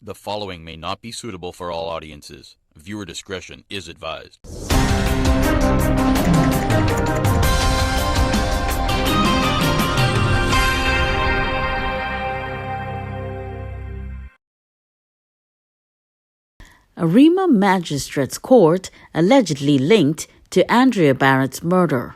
The following may not be suitable for all audiences. Viewer discretion is advised. Arima Magistrates Court allegedly linked to Andrea Bharatt's murder.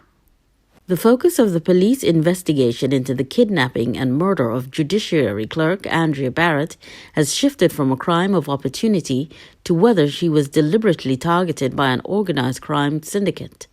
The focus of the police investigation into the kidnapping and murder of Judiciary Clerk Andrea Bharatt has shifted from a crime of opportunity to whether she was deliberately targeted by an organized crime syndicate.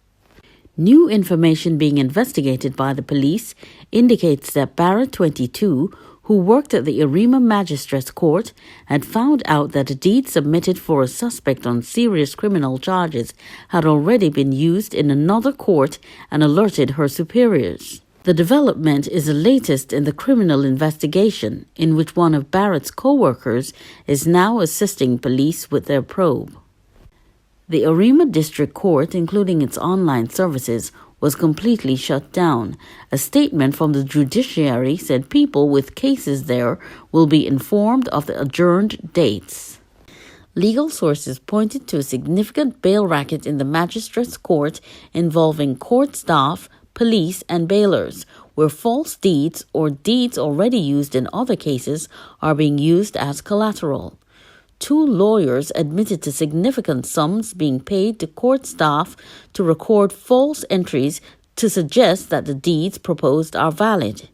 New information being investigated by the police indicates that Bharatt, 22, who worked at the Arima Magistrates Court, had found out that a deed submitted for a suspect on serious criminal charges had already been used in another court and alerted her superiors. The development is the latest in the criminal investigation, in which one of Bharatt's co-workers is now assisting police with their probe. The Arima District Court, including its online services, was completely shut down. A statement from the judiciary said people with cases there will be informed of the adjourned dates. Legal sources pointed to a significant bail racket in the magistrates' court involving court staff, police, and bailers, where false deeds or deeds already used in other cases are being used as collateral. 2 lawyers admitted to significant sums being paid to court staff to record false entries to suggest that the deeds proposed are valid.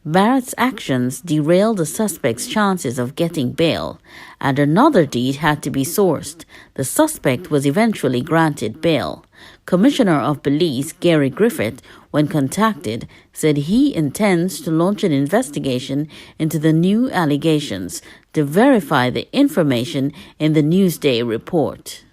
Bharatt's actions derailed the suspect's chances of getting bail, and another deed had to be sourced. The suspect was eventually granted bail. Commissioner of Police Gary Griffith, when contacted, said he intends to launch an investigation into the new allegations to verify the information in the Newsday report.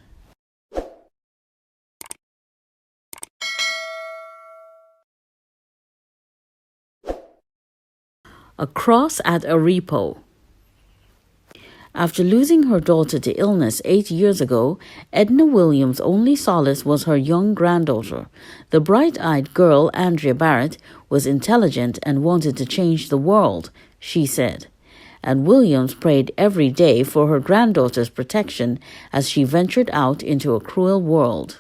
A cross at Aripo. After losing her daughter to illness 8 years ago, Edna Williams' only solace was her young granddaughter. The bright-eyed girl, Andrea Bharatt, was intelligent and wanted to change the world, she said. And Williams prayed every day for her granddaughter's protection as she ventured out into a cruel world.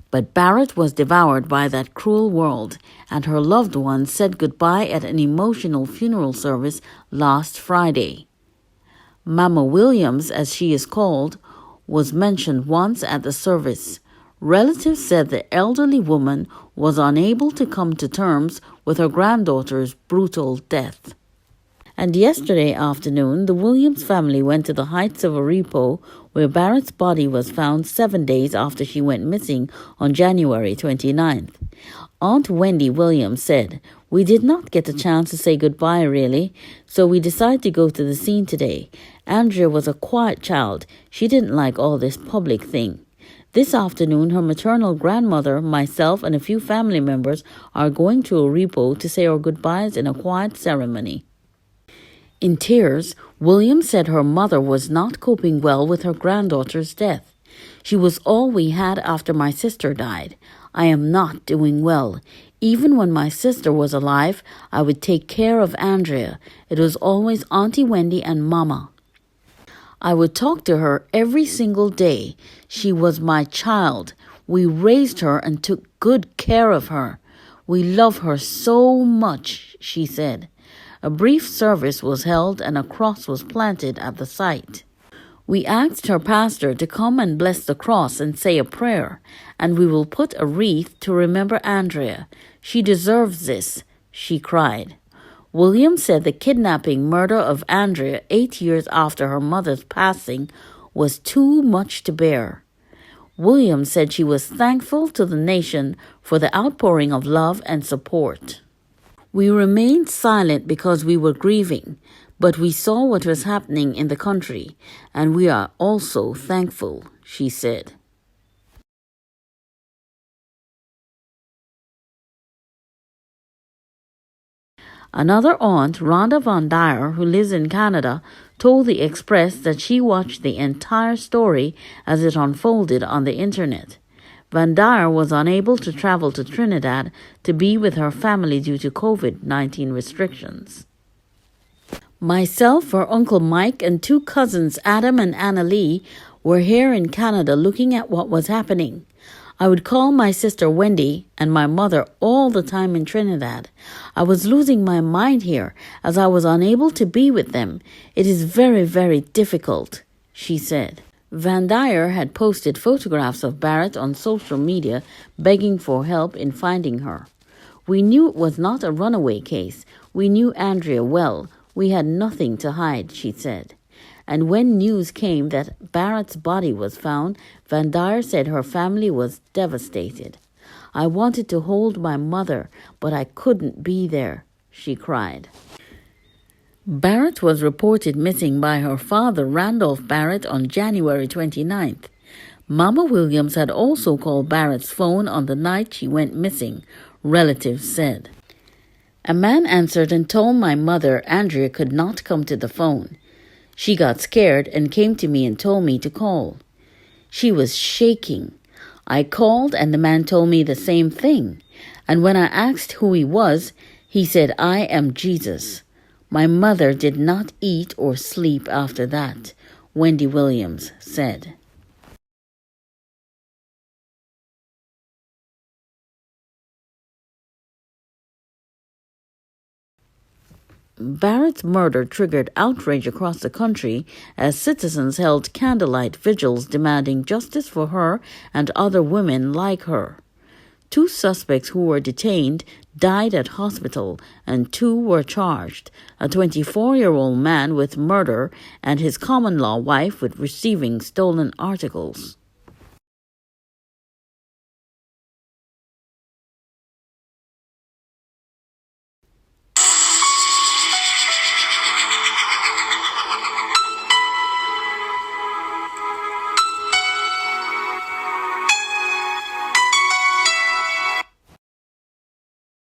But Bharatt was devoured by that cruel world, and her loved ones said goodbye at an emotional funeral service last Friday. Mama Williams, as she is called, was mentioned once at the service. Relatives said the elderly woman was unable to come to terms with her granddaughter's brutal death. And yesterday afternoon, the Williams family went to the heights of Aripo, where Bharatt's body was found 7 days after she went missing on January 29th. Aunt Wendy Williams said, "We did not get a chance to say goodbye, really, so we decided to go to the scene today. Andrea was a quiet child. She didn't like all this public thing. This afternoon, her maternal grandmother, myself, and a few family members are going to Aripo to say our goodbyes in a quiet ceremony." In tears, Williams said her mother was not coping well with her granddaughter's death. "She was all we had after my sister died. I am not doing well. Even when my sister was alive, I would take care of Andrea. It was always Auntie Wendy and Mama. I would talk to her every single day. She was my child. We raised her and took good care of her. We love her so much," she said. A brief service was held and a cross was planted at the site. "We asked her pastor to come and bless the cross and say a prayer, and we will put a wreath to remember Andrea. She deserves this," she cried. Williams said the kidnapping murder of Andrea 8 years after her mother's passing was too much to bear. Williams said she was thankful to the nation for the outpouring of love and support. "We remained silent because we were grieving, but we saw what was happening in the country, and we are also thankful," she said. Another aunt, Rhonda Von Dyer, who lives in Canada, told the Express that she watched the entire story as it unfolded on the internet. Van Dyer was unable to travel to Trinidad to be with her family due to COVID-19 restrictions. Myself, her Uncle Mike, and two cousins, Adam and Anna Lee, were here in Canada looking at what was happening. I would call my sister Wendy and my mother all the time in Trinidad. I was losing my mind here as I was unable to be with them. It is very, very difficult, she said. Van Dyer had posted photographs of Bharatt on social media begging for help in finding her. We knew it was not a runaway case. We knew Andrea well. We had nothing to hide, she said. And when news came that Bharatt's body was found, Van Dyer said her family was devastated. I wanted to hold my mother, but I couldn't be there, she cried. Bharatt was reported missing by her father, Randolph Bharatt, on January 29th. Mama Williams had also called Bharatt's phone on the night she went missing, relatives said. A man answered and told my mother Andrea could not come to the phone. She got scared and came to me and told me to call. She was shaking. I called and the man told me the same thing. And when I asked who he was, he said, "I am Jesus." My mother did not eat or sleep after that, Wendy Williams said. Bharatt's murder triggered outrage across the country as citizens held candlelight vigils demanding justice for her and other women like her. 2 suspects who were detained died at hospital and 2 were charged, a 24-year-old man with murder and his common-law wife with receiving stolen articles.